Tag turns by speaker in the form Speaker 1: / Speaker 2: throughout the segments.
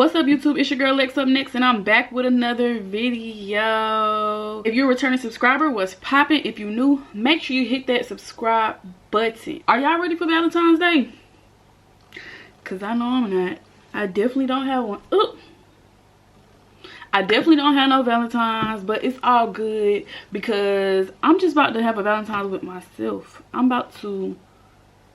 Speaker 1: What's up, YouTube? It's your girl LexUpNext, and I'm back with another video. If you're a returning subscriber, what's poppin'? If you're new, make sure you hit that subscribe button. Are y'all ready for Valentine's Day? Cause I know I'm not. I definitely don't have one. Ooh. I definitely don't have no Valentine's, but it's all good because I'm just about to have a Valentine's with myself. I'm about to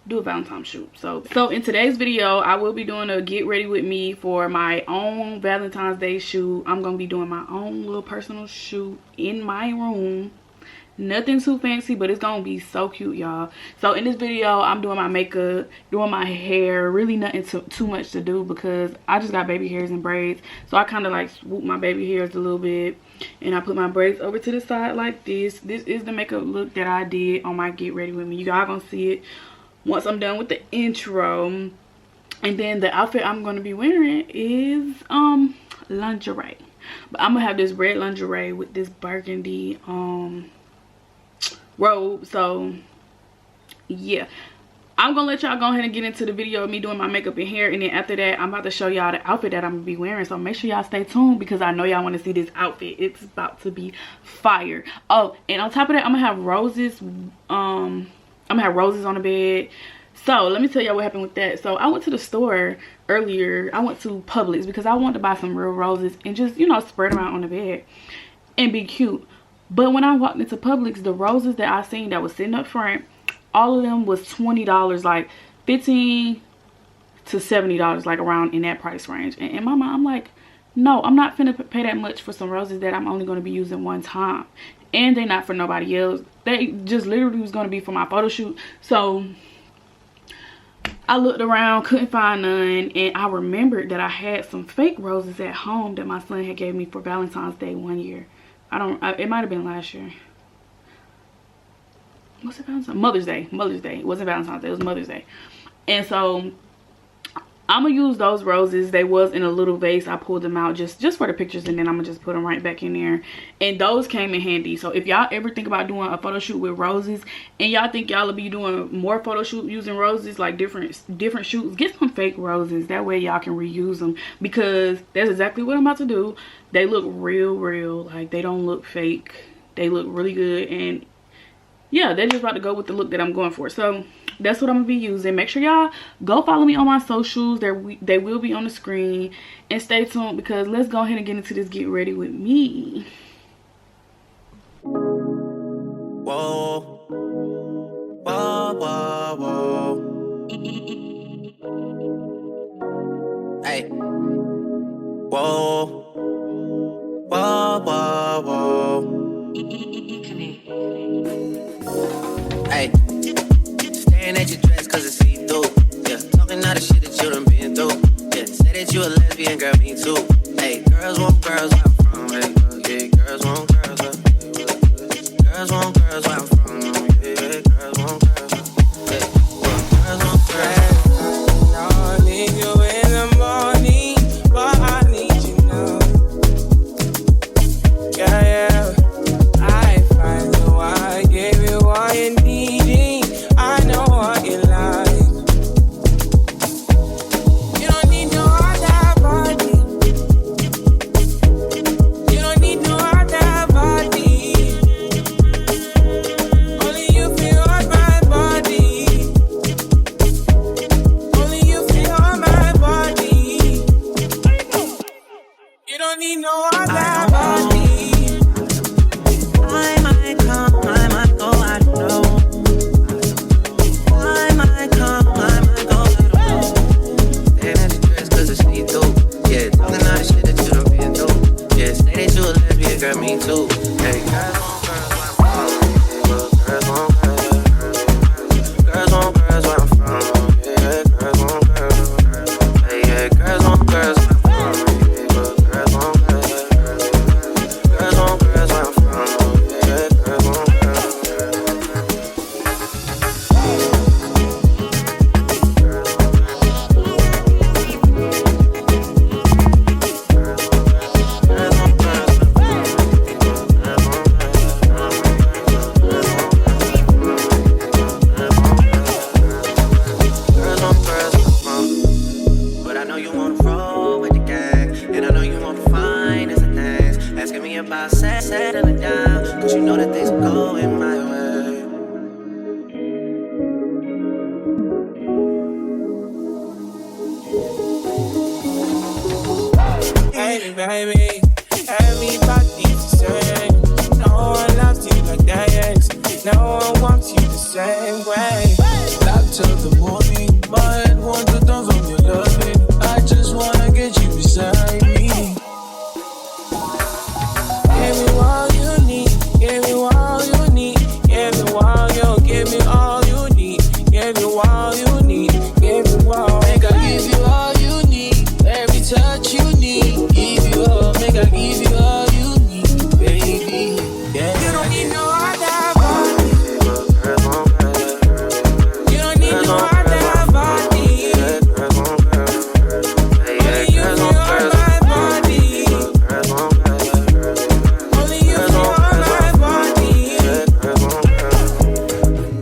Speaker 1: do a Valentine's shoot. So in today's video, I will be doing a get ready with me for my own Valentine's Day shoot. I'm gonna be doing my own little personal shoot in my room. Nothing too fancy, but it's gonna be so cute, y'all. So in this video, I'm doing my makeup, doing my hair. Really nothing too much to do because I just got baby hairs and braids. So I kind of like swoop my baby hairs a little bit, and I put my braids over to the side like this. This is the makeup look that I did on my get ready with me. You guys gonna see it once I'm done with the intro. And then the outfit I'm gonna be wearing is lingerie. But I'm gonna have this red lingerie with this burgundy robe. So yeah, I'm gonna let y'all go ahead and get into the video of me doing my makeup and hair, and then after that I'm about to show y'all the outfit that I'm gonna be wearing. So make sure y'all stay tuned because I know y'all want to see this outfit. It's about to be fire. Oh, and on top of that, I'm gonna have roses. I'm gonna have roses on the bed. So let me tell y'all what happened with that. So I went to the store earlier. I went to Publix because I wanted to buy some real roses and just, you know, spread them out on the bed and be cute. But when I walked into Publix, the roses that I seen that was sitting up front, all of them was $20, like $15 to $70, like around in that price range. And in my mind, I'm like, no, I'm not finna pay that much for some roses that I'm only gonna be using one time. And they're not for nobody else. They just literally was gonna be for my photo shoot. So I looked around, couldn't find none, and I remembered that I had some fake roses at home that my son had gave me for Valentine's Day one year. It might have been last year. What's it, Valentine's? Mother's Day. It wasn't Valentine's Day, it was Mother's Day. And so I'm gonna use those roses. They was in a little vase. I pulled them out just for the pictures, and then I'm gonna just put them right back in there. And those came in handy. So if y'all ever think about doing a photo shoot with roses, and y'all think y'all will be doing more photo shoot using roses, like different shoots, get some fake roses. That way y'all can reuse them, because that's exactly what I'm about to do. They look real, like they don't look fake. They look really good, and yeah, they're just about to go with the look that I'm going for. So that's what I'm gonna be using. Make sure y'all go follow me on my socials. They will be on the screen, and stay tuned because let's go ahead and get into this get ready with me.
Speaker 2: Whoa, whoa, whoa, whoa. Hey, whoa, whoa, whoa, whoa. Hey, staring at your dress cause it's see-through. Yeah, talking all the shit that you done been through. Yeah, say that you a lesbian, girl, me too. Hey, girls want girls where I'm from. Hey, yeah, girls want girls where girls want girls where I'm from. Yeah, girls want girls where girls want girls. I need you in the morning, but I need you now. Yeah, yeah. I find you, I gave you all you needing. I know what you like. You don't need no other body. You don't need no other body. Only you feel on my body. Only you feel on my body. You don't need no other body. I might come, I might go, I don't know. I might come, I might go, I don't know. Staring at your dress cause it's see-through. Yeah, talking all the shit that you done been through. Yeah, say that you a lesbian, girl, me too. Hey, girls want girls where I'm from. Yeah, girls want girls where I'm from. Hey, yeah, girls want girls where I'm from. Yeah, girls want girls where I'm from. Yeah, girls want girls. know that things are going my way.
Speaker 3: Baby, baby, everybody's the same. No one loves you like that, yes. No one wants you the same way.
Speaker 4: Back till the morning, my head wants to dance from your loving. I just wanna get you beside me.
Speaker 3: Give me all you need, give me all you need, give me all you, give me all you need, give me all you need, give me all.
Speaker 4: Make I give you all you need, every touch you need. Give you all, make I give you all you need, baby. Yeah.
Speaker 3: You don't need no other body. You don't need no other body. Only you feel my body. Only you feel my body.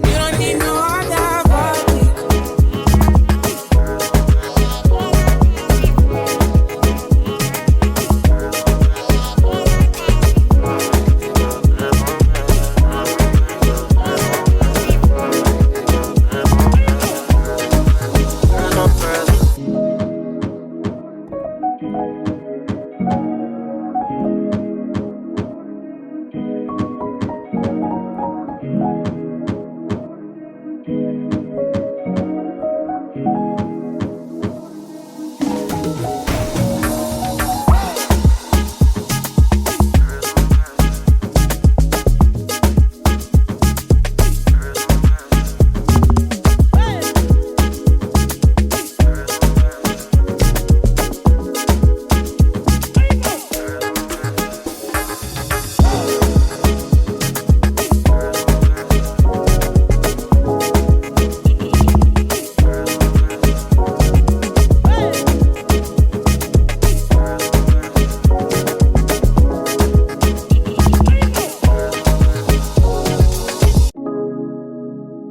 Speaker 3: You don't need no other body.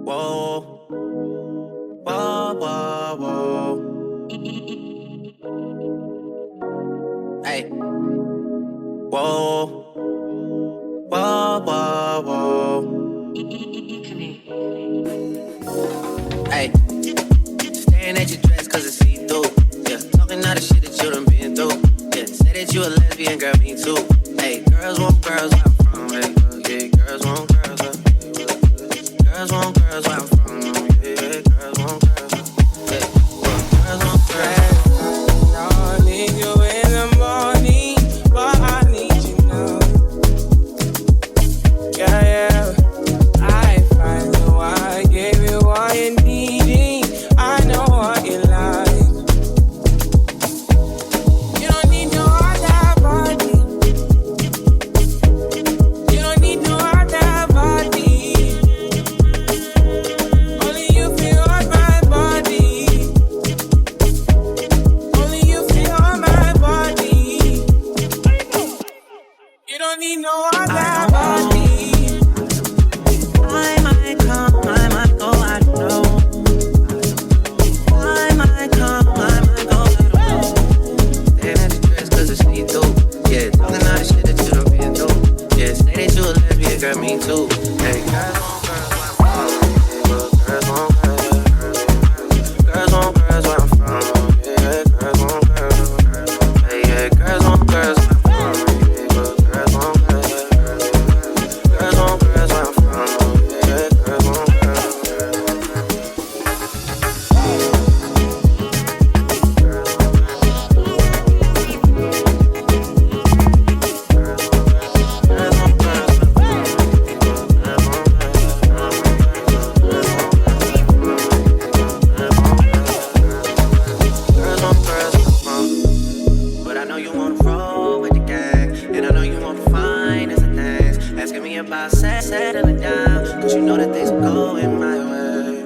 Speaker 2: Whoa, whoa, whoa, whoa. Hey, whoa, whoa, whoa, whoa. Hey, staring at your dress 'cause it's see-through. Yeah, talking all the shit that you done been through. Yeah, say that you a lesbian, girl, me too. Hey, girls want girls where I'm from. Hey, yeah, girls want girls where girls want girls where I'm from. Yeah, girls want girls. Yeah, girls want girls.
Speaker 3: I need you in the morning, but I need you now. Yeah, yeah. I find you, I gave you all you needing. I know what you like. You don't need no other body. You don't need no other body. Only you feel my body. Only you feel my body. You don't need no other body.
Speaker 2: I might come, I might go, I don't know. I might come, I might go, I don't know. Staring at your dress 'cause it's see-through. Yeah, talking all the shit that you done been through. Yeah, say that you a lesbian, girl, me too. Hey, girls want girls where I'm from. Girls want girls. Girls want girls where I'm from. Yeah, girls want girls. Hey, yeah, girls want girls where I'm from. Yeah, girls want girls. Girls want girls where I'm from. Yeah, girls want girls. But I know you wanna roll with the gang, and I know you wanna find us a things. Asking me about settling down, 'cause you know that things are going my way.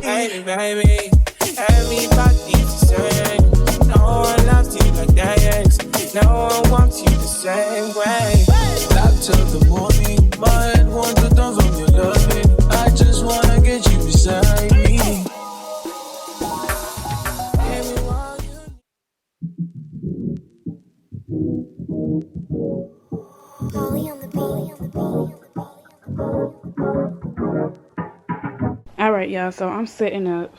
Speaker 3: Baby, baby, everybody's the same. No one loves you like that, yes. No one wants you the same way.
Speaker 4: Back till the morning, my head wants to dance from your loving. I just wanna get you beside me.
Speaker 3: Give
Speaker 1: All right, y'all, so I'm setting up.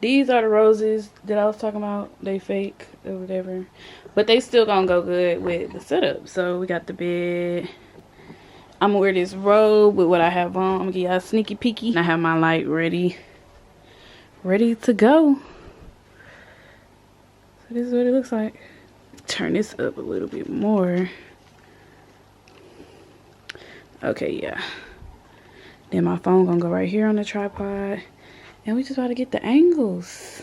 Speaker 1: These are the roses that I was talking about. They fake or whatever, but they still gonna go good with the setup. So we got the bed. I'm gonna wear this robe with what I have on. I'm gonna give y'all a sneaky peeky. I have my light ready to go. So this is what it looks like. Turn this up a little bit more. Okay, yeah. Then my phone gonna go right here on the tripod. And we just about to get the angles.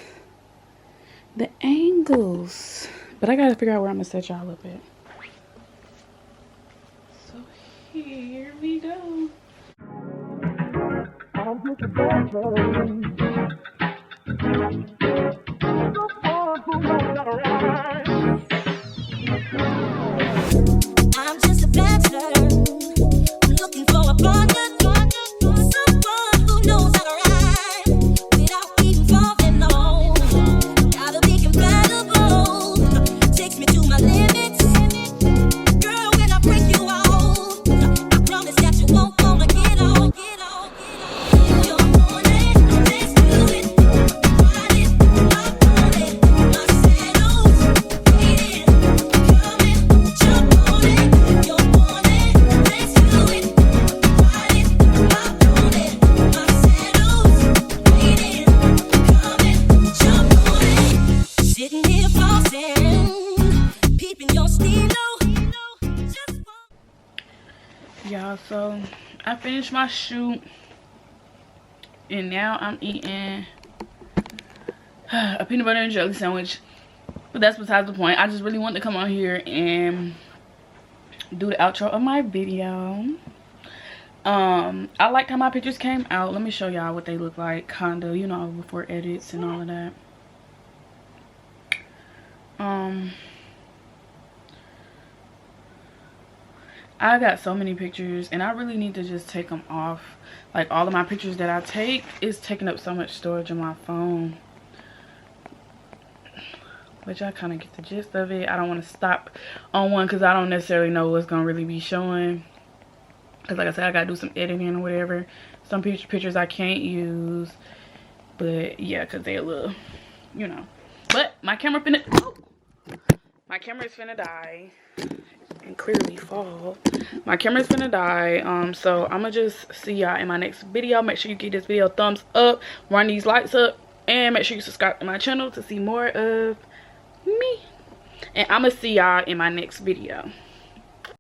Speaker 1: The angles. But I gotta figure out where I'm gonna set y'all up at. So here we go.
Speaker 2: I'm just a bachelor. I'm looking for a partner. Someone who knows how to ride without even falling low. Gotta be compatible. Takes me to my limits. Girl, when I break you out, I promise that you won't wanna get on. You're on it, let's do it. Ride it, rock on it. My sandals, waiting, coming, jump on it. You're on it, let's do it. Ride it, rock on it. My sandals, waiting, coming, jump on it. Sitting here flossing, peeping your stilo. Just
Speaker 1: Y'all, so I finished my shoot. And now I'm eating a peanut butter and jelly sandwich. But that's besides the point. I just really wanted to come on here and do the outro of my video. I liked how my pictures came out. Let me show y'all what they look like, kinda, you know, before edits and all of that. I got so many pictures and I really need to just take them off. Like, all of my pictures that I take is taking up so much storage on my phone, which I kind of get the gist of it. I don't want to stop on one because I don't necessarily know what's gonna really be showing, because like I said, I gotta do some editing or whatever. Some pictures I can't use, but yeah, because they're a little, you know. But my camera finna, my camera is finna die and clearly fall. My camera's finna die. So I'm gonna just see y'all in my next video. Make sure you give this video a thumbs up, run these lights up, and make sure you subscribe to my channel to see more of me. And I'm gonna see y'all in my next video.